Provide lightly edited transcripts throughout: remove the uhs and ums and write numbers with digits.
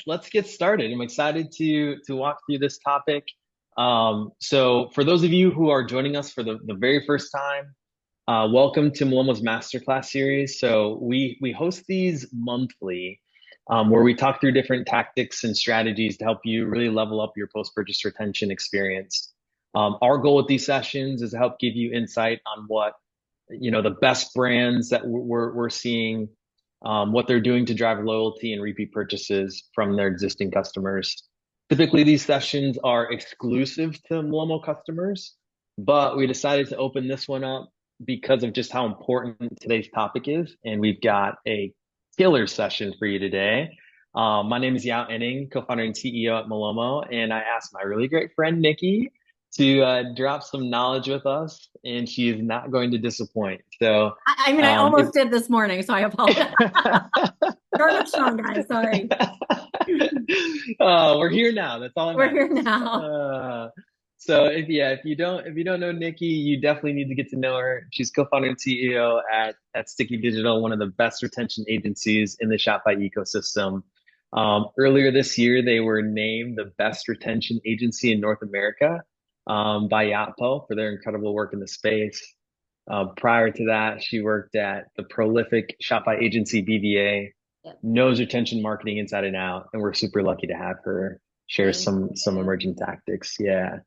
let's get started. I'm excited to walk through this topic. So for those of you who are joining us for the very first time, welcome to Malomo's Masterclass series. So we host these monthly, where we talk through different tactics and strategies to help you really level up your post-purchase retention experience. Our goal with these sessions is to help give you insight on what the best brands that we're seeing, what they're doing to drive loyalty and repeat purchases from their existing customers. Typically, these sessions are exclusive to Malomo customers, but we decided to open this one up because of just how important today's topic is. And we've got a killer session for you today. My name is Yao Enning, co-founder and CEO at Malomo, and I asked my really great friend Nikki to drop some knowledge with us, and she is not going to disappoint. So, I almost did this morning, so I apologize. Start with Sean, guys. Sorry. we're here now. That's all that We're here matters. now. So if you don't know Nikki, you definitely need to get to know her. She's co-founder and CEO at Sticky Digital, one of the best retention agencies in the Shopify ecosystem. Earlier this year, they were named the best retention agency in North America, by Yatpo for their incredible work in the space. Prior to that, she worked at the prolific Shopify agency BVA, Yep. knows retention marketing inside and out, and we're super lucky to have her share Thank some you. emerging tactics. Yeah.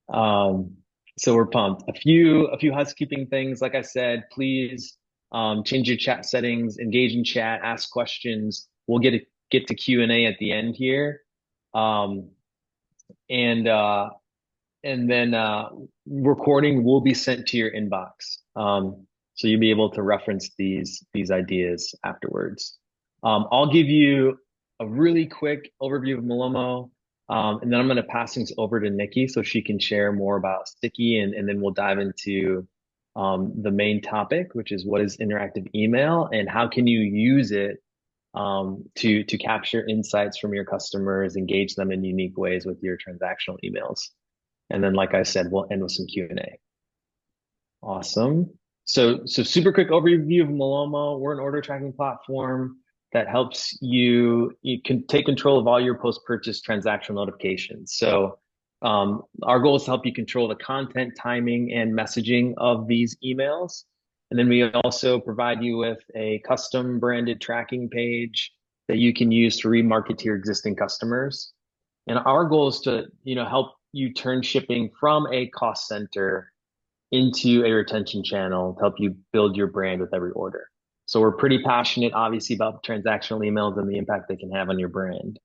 Um, so we're pumped. A few housekeeping things. Like I said, please change your chat settings, engage in chat, ask questions. We'll get to Q&A at the end here. Um, and then recording will be sent to your inbox. So you'll be able to reference these ideas afterwards. I'll give you a really quick overview of Malomo, and then I'm going to pass things over to Nikki so she can share more about Sticky, and then we'll dive into the main topic, which is what is interactive email and how can you use it to capture insights from your customers, engage them in unique ways with your transactional emails. And then, like I said, we'll end with some Q&A. Awesome. So super quick overview of Malomo. We're an order tracking platform that helps you can take control of all your post-purchase transactional notifications. So our goal is to help you control the content, timing, and messaging of these emails. And then we also provide you with a custom branded tracking page that you can use to remarket to your existing customers. And our goal is to, help you turn shipping from a cost center into a retention channel to help you build your brand with every order. So we're pretty passionate, obviously, about transactional emails and the impact they can have on your brand.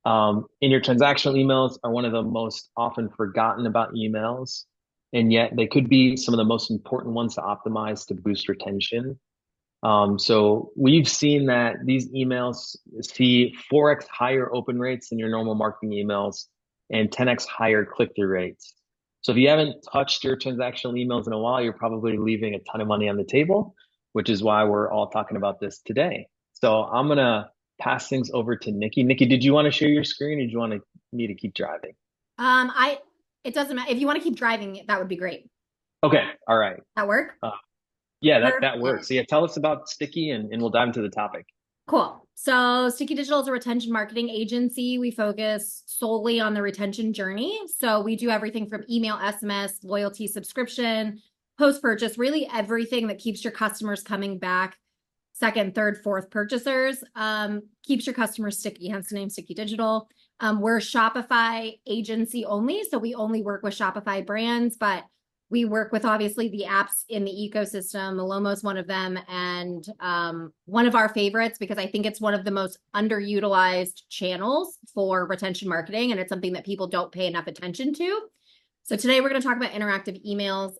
In your transactional emails are one of the most often forgotten about emails, and yet they could be some of the most important ones to optimize to boost retention. So we've seen that these emails see 4x higher open rates than your normal marketing emails and 10x higher click-through rates. So if you haven't touched your transactional emails in a while, you're probably leaving a ton of money on the table, which is why we're all talking about this today. So I'm going to pass things over to Nikki. Nikki, did you want to share your screen or did you want me to keep driving? It doesn't matter. If you want to keep driving, that would be great. Okay. All right. That work? Yeah, that Perfect. works. So yeah, tell us about Sticky and we'll dive into the topic. Cool. So Sticky Digital is a retention marketing agency. We focus solely on the retention journey. So we do everything from email, SMS, loyalty, subscription, post-purchase, really everything that keeps your customers coming back, second, third, fourth purchasers, keeps your customers sticky, hence the name Sticky Digital. We're a Shopify agency only, so we only work with Shopify brands, but we work with obviously the apps in the ecosystem. Malomo is one of them, and one of our favorites because I think it's one of the most underutilized channels for retention marketing, and it's something that people don't pay enough attention to. So today we're going to talk about interactive emails.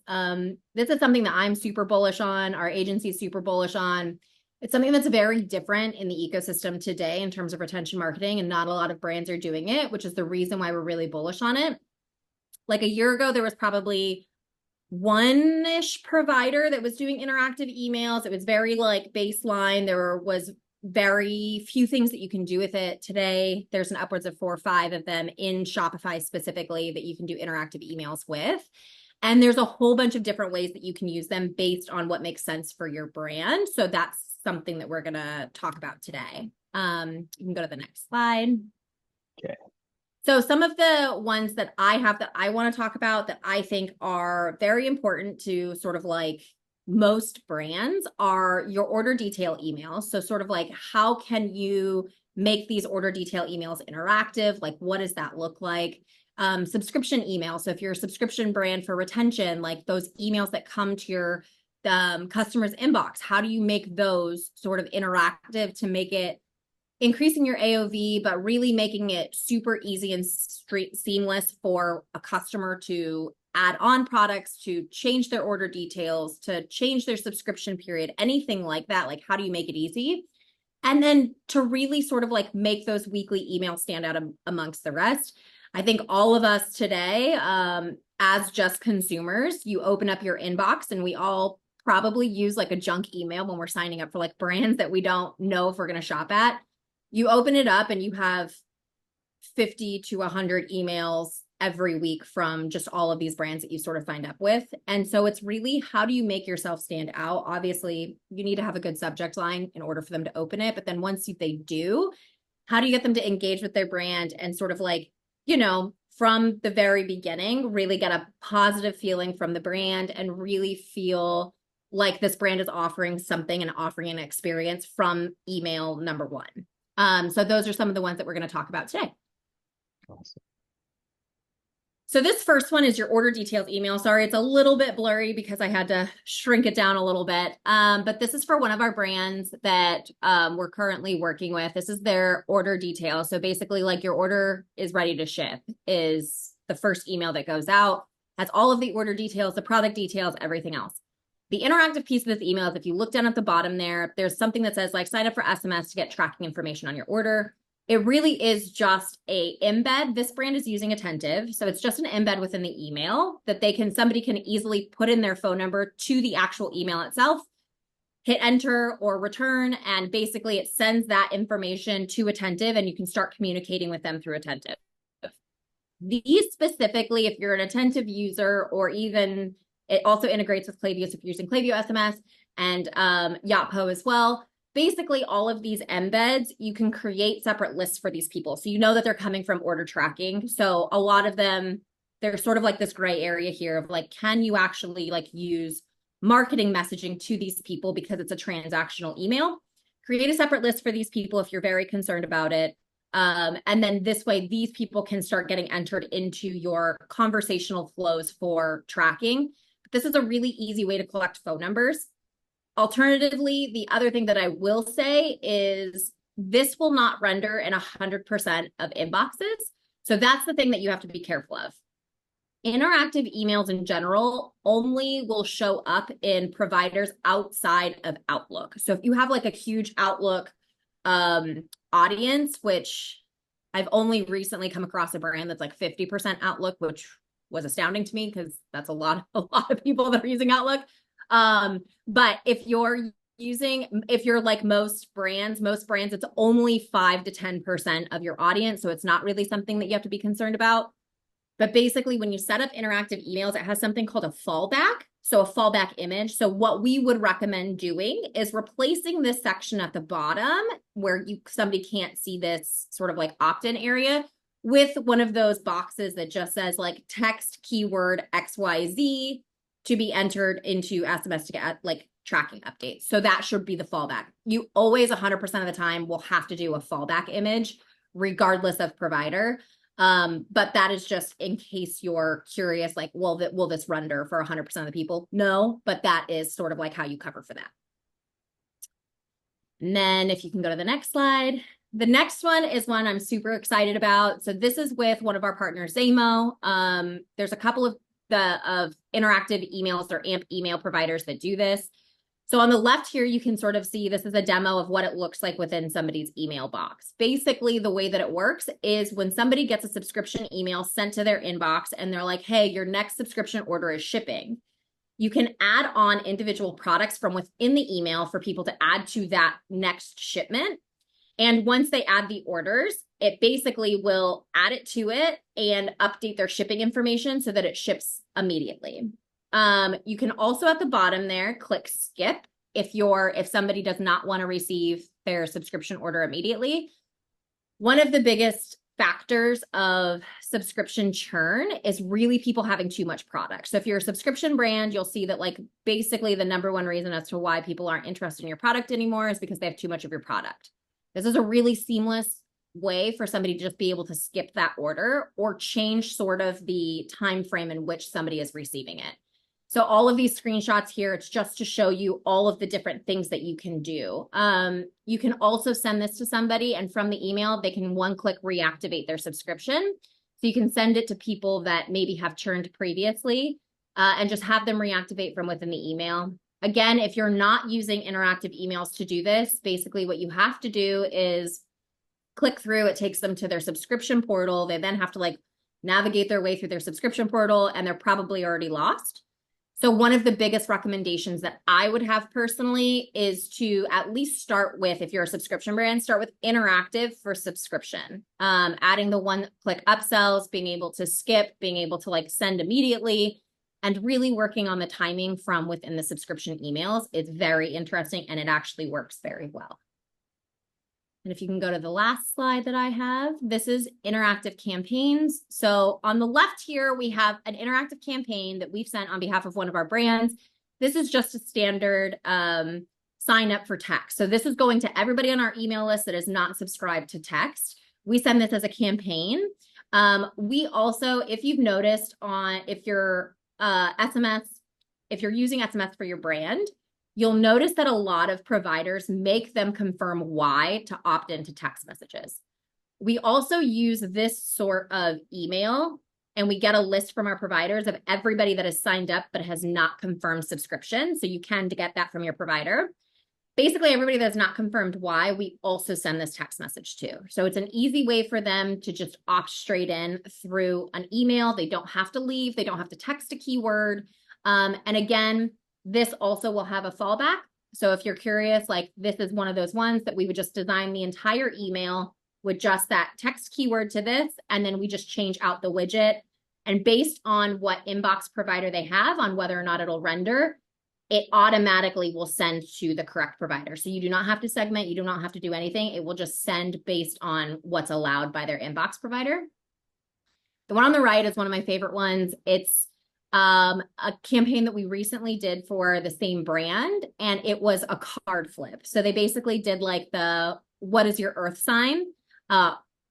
This is something that I'm super bullish on. Our agency is super bullish on. It's something that's very different in the ecosystem today in terms of retention marketing, and not a lot of brands are doing it, which is the reason why we're really bullish on it. Like a year ago, there was probably one-ish provider that was doing interactive emails. It was very like baseline. There was very few things that you can do with it. Today, there's an upwards of 4 or 5 of them in Shopify specifically that you can do interactive emails with. And there's a whole bunch of different ways that you can use them based on what makes sense for your brand. So that's something that we're going to talk about today. You can go to the next slide. Okay. So some of the ones that I have that I want to talk about that I think are very important to sort of like most brands are your order detail emails. So sort of like, how can you make these order detail emails interactive? Like, what does that look like? Subscription emails. So if you're a subscription brand for retention, like those emails that come to your customer's inbox, how do you make those sort of interactive to make it increasing your AOV, but really making it super easy and seamless for a customer to add on products, to change their order details, to change their subscription period, anything like that. Like, how do you make it easy? And then to really sort of like make those weekly emails stand out amongst the rest. I think all of us today, as just consumers, you open up your inbox and we all probably use like a junk email when we're signing up for like brands that we don't know if we're going to shop at. You open it up and you have 50 to 100 emails every week from just all of these brands that you sort of signed up with. And so it's really, how do you make yourself stand out? Obviously, you need to have a good subject line in order for them to open it. But then once they do, how do you get them to engage with their brand and sort of like, you know, from the very beginning, really get a positive feeling from the brand and really feel like this brand is offering something and offering an experience from email number one. So those are some of the ones that we're going to talk about today. Awesome. So this first one is your order details email. Sorry, it's a little bit blurry because I had to shrink it down a little bit. But this is for one of our brands that we're currently working with. This is their order detail. So basically, like, your order is ready to ship is the first email that goes out. Has all of the order details, the product details, everything else. The interactive piece of this email is, if you look down at the bottom there, there's something that says like, sign up for SMS to get tracking information on your order. It really is just a embed. This brand is using Attentive. So it's just an embed within the email that somebody can easily put in their phone number to the actual email itself, hit enter or return, and basically it sends that information to Attentive and you can start communicating with them through Attentive. These specifically, if you're an Attentive user, or even it also integrates with Klaviyo, so if you're using Klaviyo SMS and Yotpo as well. Basically, all of these embeds, you can create separate lists for these people. So you know that they're coming from order tracking. So a lot of them, they're sort of like this gray area here of like, can you actually like use marketing messaging to these people because it's a transactional email? Create a separate list for these people if you're very concerned about it. And then this way, these people can start getting entered into your conversational flows for tracking. This is a really easy way to collect phone numbers. Alternatively, the other thing that I will say is this will not render in 100% of inboxes. So that's the thing that you have to be careful of. Interactive emails in general only will show up in providers outside of Outlook. So if you have like a huge Outlook audience, which I've only recently come across a brand that's like 50% Outlook, which was astounding to me because that's a lot of people that are using Outlook. But if you're like most brands, it's only 5 to 10% of your audience. So it's not really something that you have to be concerned about. But basically, when you set up interactive emails, it has something called a fallback. So a fallback image. So what we would recommend doing is replacing this section at the bottom where somebody can't see this sort of like opt-in area with one of those boxes that just says like text keyword XYZ to be entered into SMS to get like tracking updates. So that should be the fallback. You always 100% of the time will have to do a fallback image regardless of provider. But that is just in case you're curious, like, will this render for 100% of the people? No, but that is sort of like how you cover for that. And then if you can go to the next slide. The next one is one I'm super excited about. So this is with one of our partners, Zamo. There's a couple of interactive emails or AMP email providers that do this. So on the left here, you can sort of see this is a demo of what it looks like within somebody's email box. Basically, the way that it works is when somebody gets a subscription email sent to their inbox and they're like, hey, your next subscription order is shipping. You can add on individual products from within the email for people to add to that next shipment. And once they add the orders, it basically will add it to it and update their shipping information so that it ships immediately. You can also at the bottom there click skip if somebody does not want to receive their subscription order immediately. One of the biggest factors of subscription churn is really people having too much product. So if you're a subscription brand, you'll see that like basically the number one reason as to why people aren't interested in your product anymore is because they have too much of your product. This is a really seamless way for somebody to just be able to skip that order or change sort of the time frame in which somebody is receiving it. So all of these screenshots here, it's just to show you all of the different things that you can do. You can also send this to somebody, and from the email, they can one-click reactivate their subscription. So you can send it to people that maybe have churned previously and just have them reactivate from within the email. Again, if you're not using interactive emails to do this, basically what you have to do is click through. It takes them to their subscription portal. They then have to like navigate their way through their subscription portal, and they're probably already lost. So one of the biggest recommendations that I would have personally is to at least start with, if you're a subscription brand, start with interactive for subscription. Adding the one-click upsells, being able to skip, being able to like send immediately, and really working on the timing from within the subscription emails is very interesting, and it actually works very well. And if you can go to the last slide that I have, this is interactive campaigns. So on the left here, we have an interactive campaign that we've sent on behalf of one of our brands. This is just a standard sign up for text. So this is going to everybody on our email list that is not subscribed to text. We send this as a campaign. We also, if you've noticed if you're SMS, if you're using SMS for your brand, you'll notice that a lot of providers make them confirm why to opt into text messages. We also use this sort of email, and we get a list from our providers of everybody that has signed up but has not confirmed subscription. So you can get that from your provider. Basically, everybody that's not confirmed why, we also send this text message to. So it's an easy way for them to just opt straight in through an email. They don't have to leave. They don't have to text a keyword. And again, this also will have a fallback. So if you're curious, like this is one of those ones that we would just design the entire email with just that text keyword to this, and then we just change out the widget. And based on what inbox provider they have on whether or not it'll render, it automatically will send to the correct provider. So you do not have to segment, you do not have to do anything. It will just send based on what's allowed by their inbox provider. The one on the right is one of my favorite ones. It's a campaign that we recently did for the same brand, and it was a card flip. So they basically did like what is your earth sign?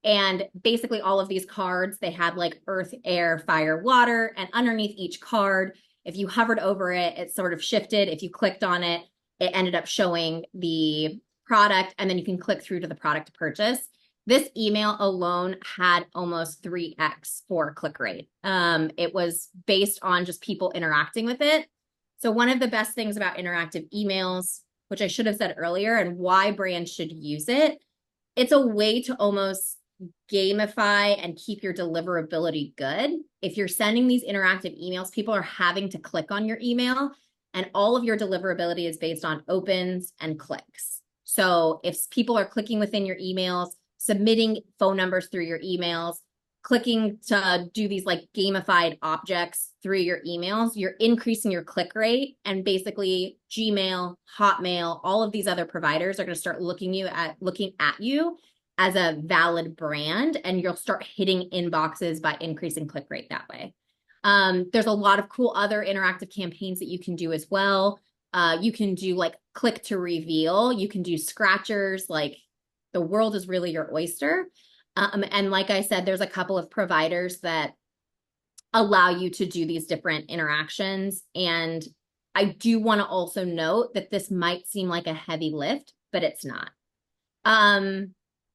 And basically all of these cards, they had like earth, air, fire, water, and underneath each card, if you hovered over it, it sort of shifted. If you clicked on it, it ended up showing the product, and then you can click through to the product to purchase. This email alone had almost 3x for click rate. It was based on just people interacting with it. So one of the best things about interactive emails, which I should have said earlier, and why brands should use it, it's a way to almost gamify and keep your deliverability good. If you're sending these interactive emails, people are having to click on your email, and all of your deliverability is based on opens and clicks. So if people are clicking within your emails, submitting phone numbers through your emails, clicking to do these like gamified objects through your emails, you're increasing your click rate. And basically Gmail, Hotmail, all of these other providers are going to start looking at you as a valid brand, and you'll start hitting inboxes by increasing click rate that way. There's a lot of cool other interactive campaigns that you can do as well. You can do like click to reveal. You can do scratchers, like the world is really your oyster. And like I said, there's a couple of providers that allow you to do these different interactions. And I do want to also note that this might seem like a heavy lift, but it's not.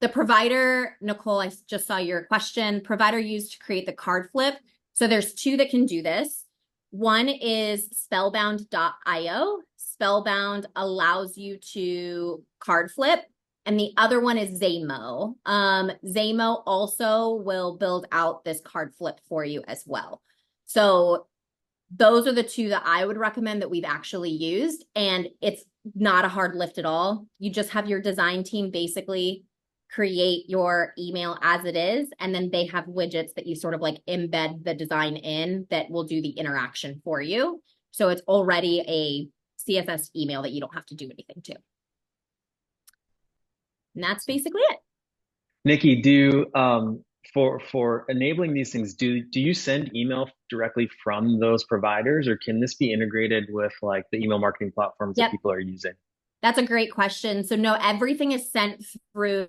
The provider, Nicole, I just saw your question, provider used to create the card flip. So there's two that can do this. One is spellbound.io. Spellbound allows you to card flip. And the other one is Zamo. Zamo also will build out this card flip for you as well. So those are the two that I would recommend that we've actually used. And it's not a hard lift at all. You just have your design team basically create your email as it is. And then they have widgets that you sort of like embed the design in that will do the interaction for you. So it's already a CSS email that you don't have to do anything to. And that's basically it. Nikki, do for enabling these things, do you send email directly from those providers, or can this be integrated with like the email marketing platforms that Yep. people are using? That's a great question. So no, everything is sent through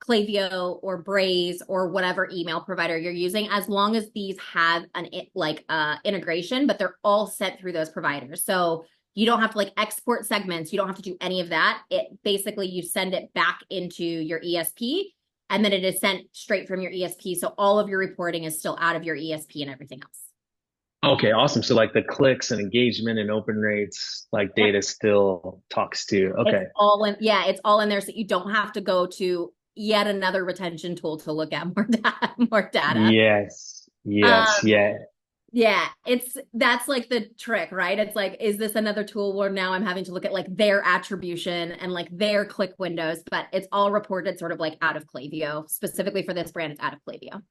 Klaviyo or Braze or whatever email provider you're using, as long as these have an integration, but they're all sent through those providers. So you don't have to like export segments. You don't have to do any of that. It basically, you send it back into your ESP, and then it is sent straight from your ESP. So all of your reporting is still out of your ESP and everything else. Okay, awesome. So like the clicks and engagement and open rates, like Yep. data still talks to. It's Okay. all in, yeah, it's all in there. So you don't have to go to yet another retention tool to look at more data, more data. Yes. Yes. Um, Yeah. yeah, that's like the trick, right? It's like, is this another tool where now I'm having to look at like their attribution and like their click windows, but it's all reported sort of like out of Klaviyo. Specifically for this brand, it's out of Klaviyo.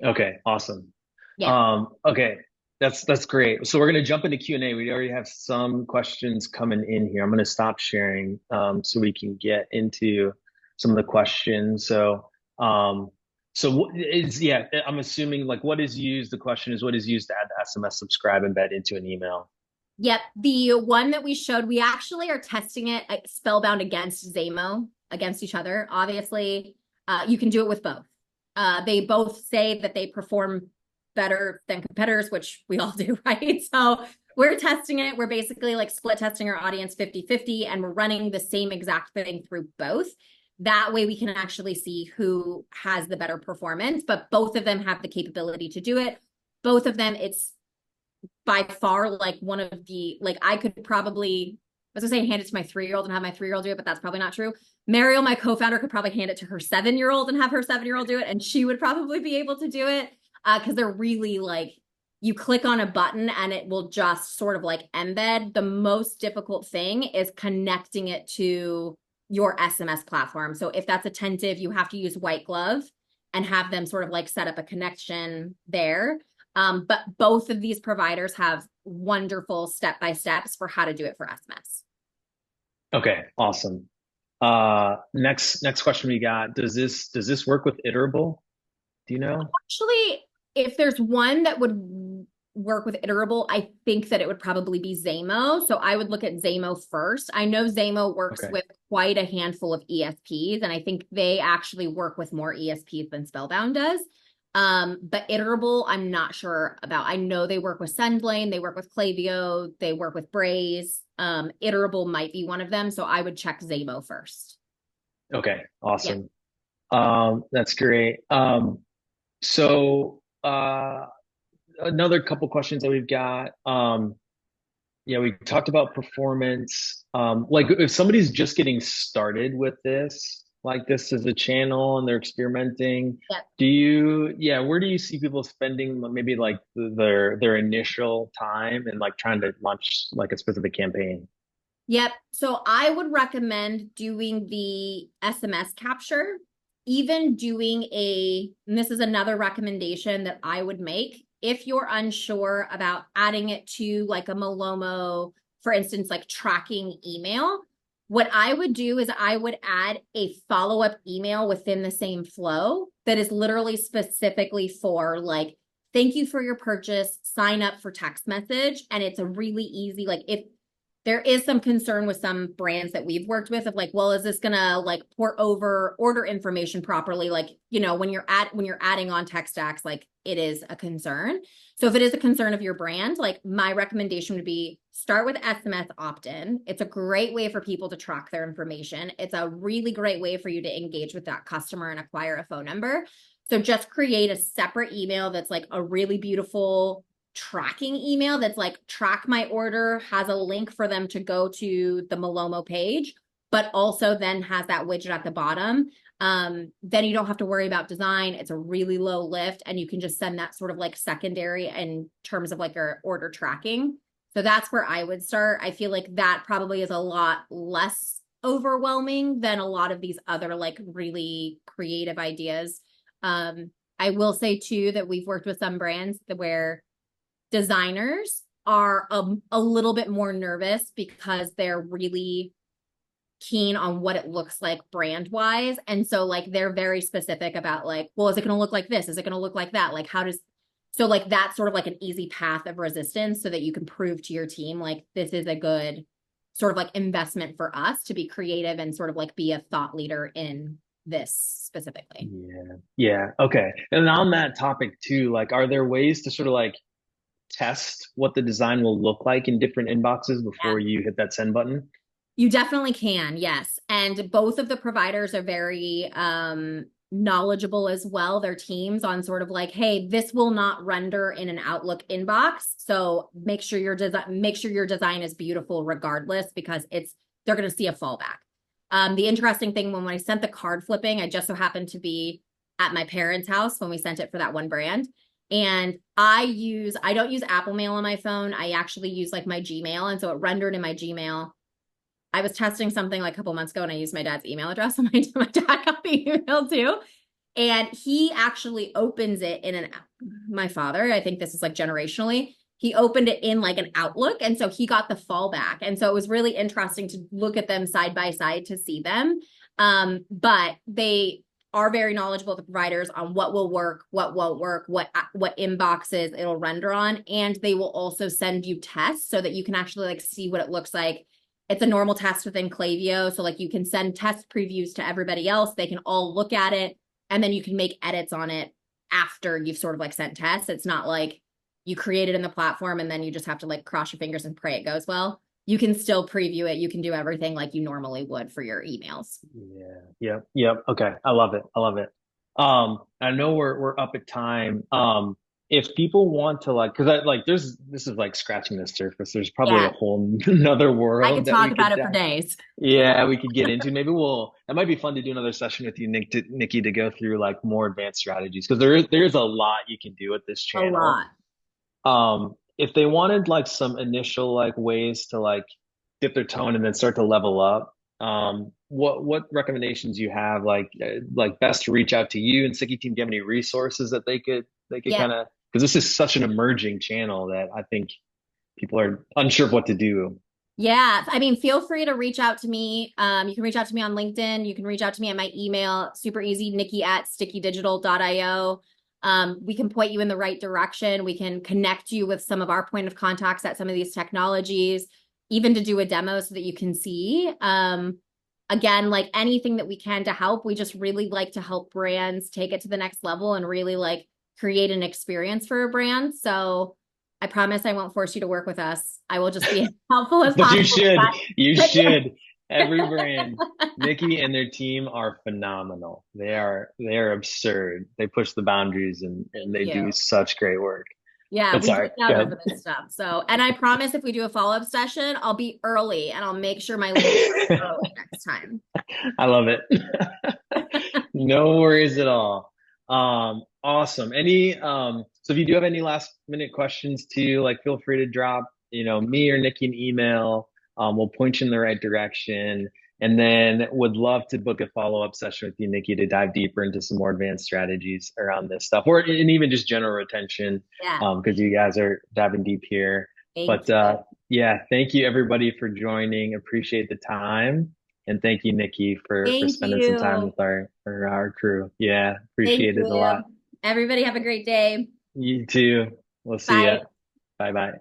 Okay. Awesome. Yeah. Okay. That's great. So we're gonna jump into Q&A. We already have some questions coming in here. I'm gonna stop sharing so we can get into some of the questions. So what is, yeah, I'm assuming like what is used, the question is what is used to add the SMS subscribe embed into an email? Yep. The one that we showed, we actually are testing it spellbound against Zamo, against each other. Obviously, you can do it with both. They both say that they perform better than competitors, which we all do, right? So we're testing it. We're basically like split testing our audience 50-50, and we're running the same exact thing through both. That way we can actually see who has the better performance, but both of them have the capability to do it. Both of them, it's by far like one of the, like, I could probably, I was gonna say hand it to my 3-year-old and have my 3-year-old do it, but that's probably not true. Mariel, my co-founder, could probably hand it to her 7-year-old and have her 7-year-old do it, and she would probably be able to do it, because they're really like, you click on a button and it will just sort of like embed. The most difficult thing is connecting it to your SMS platform. So if that's attentive, you have to use White Glove and have them sort of like set up a connection there. But both of these providers have wonderful step-by-steps for how to do it for SMS. Okay, awesome. Next question we got. Does this work with iterable? Do you know? Actually, if there's one that would work with iterable, I think that it would probably be Zamo. So I would look at Zamo first. I know Zamo works Okay. with quite a handful of ESPs, and I think they actually work with more ESPs than Spellbound does. But iterable, I'm not sure about. I know they work with SendLane, they work with Klaviyo, they work with Braze. Iterable might be one of them. So I would check Zamo first. Okay, Yeah. awesome. That's great. So another couple questions that we've got. Yeah, we talked about performance. Like if somebody's just getting started with this, like this is a channel and they're experimenting, Yeah. yeah, where do you see people spending maybe like their initial time and like trying to launch like a specific campaign? Yep. So I would recommend doing the SMS capture, even doing and this is another recommendation that I would make. If you're unsure about adding it to like a Malomo, for instance, like tracking email, what I would do is I would add a follow-up email within the same flow that is literally specifically for like, thank you for your purchase, sign up for text message. And it's a really easy, like if there is some concern with some brands that we've worked with of like, well, is this gonna like port over order information properly? Like, when you're adding on tech stacks, like it is a concern. So if it is a concern of your brand, like my recommendation would be start with SMS opt-in. It's a great way for people to track their information. It's a really great way for you to engage with that customer and acquire a phone number. So just create a separate email that's like a really beautiful tracking email that's like track my order, has a link for them to go to the Malomo page, but also then has that widget at the bottom. Then you don't have to worry about design. It's a really low lift, and you can just send that sort of like secondary in terms of like your order tracking. So that's where I would start. I feel like that probably is a lot less overwhelming than a lot of these other like really creative ideas. I will say too that we've worked with some brands where designers are a little bit more nervous because they're really keen on what it looks like brand wise. And so like they're very specific about like, well, is it going to look like this? Is it going to look like that? Like how does so like that's sort of like an easy path of resistance so that you can prove to your team like this is a good sort of like investment for us to be creative and sort of like be a thought leader in this specifically. Yeah. Yeah. Okay. And on that topic too, like, are there ways to sort of like test what the design will look like in different inboxes before Yeah. you hit that send button? You definitely can, yes. And both of the providers are very knowledgeable as well, their teams on sort of like, hey, this will not render in an Outlook inbox. So make sure your design is beautiful regardless, because they're gonna see a fallback. The interesting thing when I sent the card flipping, I just so happened to be at my parents' house when we sent it for that one brand. And I don't use Apple Mail on my phone. I actually use like my Gmail. And so it rendered in my Gmail. I was testing something like a couple months ago and I used my dad's email address, and my dad got the email too. And he actually opens it my father, I think this is like generationally, he opened it in like an Outlook. And so he got the fallback. And so it was really interesting to look at them side by side to see them. But they are very knowledgeable, the providers, on what will work, what won't work, what inboxes it'll render on. And they will also send you tests so that you can actually like see what it looks like. It's a normal test within Klaviyo. So like you can send test previews to everybody else. They can all look at it, and then you can make edits on it after you've sort of like sent tests. It's not like you create it in the platform and then you just have to like cross your fingers and pray it goes well. You can still preview it. You can do everything like you normally would for your emails. Yeah. Yep. Yep. Okay. I love it. I love it. I know we're up at time. If people want to like, because I like, this is like scratching the surface. There's probably a Yeah, whole another I world could that talk we about could it for days. yeah, we could get into. Maybe that might be fun to do another session with you, Nikki, to go through like more advanced strategies, because there's a lot you can do with this A channel. lot. If they wanted like some initial like ways to like dip their toe in and then start to level up, what recommendations you have like best to reach out to you and Sticky Team? Do you have any resources that they could Yeah. kind of, because this is such an emerging channel that I think people are unsure of what to do. Yeah, I mean, feel free to reach out to me. You can reach out to me on LinkedIn. You can reach out to me at my email, super easy, nikki@stickydigital.io. We can point you in the right direction. We can connect you with some of our point of contacts at some of these technologies, even to do a demo so that you can see. Again, like anything that we can to help, we just really like to help brands take it to the next level and really like create an experience for a brand. So I promise I won't force you to work with us. I will just be as helpful as But you possible with should. You that. should. Every brand, Nikki and their team are phenomenal. They are absurd. They push the boundaries and Thank they do you. such great work. Yeah, But we sorry, geek go out ahead. over this stuff. So, and I promise if we do a follow-up session, I'll be early and I'll make sure my links are early next time. I love it. No worries at all. Awesome. So if you do have any last minute questions too, like feel free to drop, me or Nikki an email. We'll point you in the right direction. And then would love to book a follow-up session with you, Nikki, to dive deeper into some more advanced strategies around this stuff, or and even just general retention, Yeah, because you guys are diving deep here. thank But you. yeah, thank you everybody for joining. Appreciate the time. And thank you, Nikki, for Thank spending some time you. with our crew. Yeah, Thank appreciate it a you. lot. Everybody have a great day. You too. We'll see ya. Bye. Bye bye.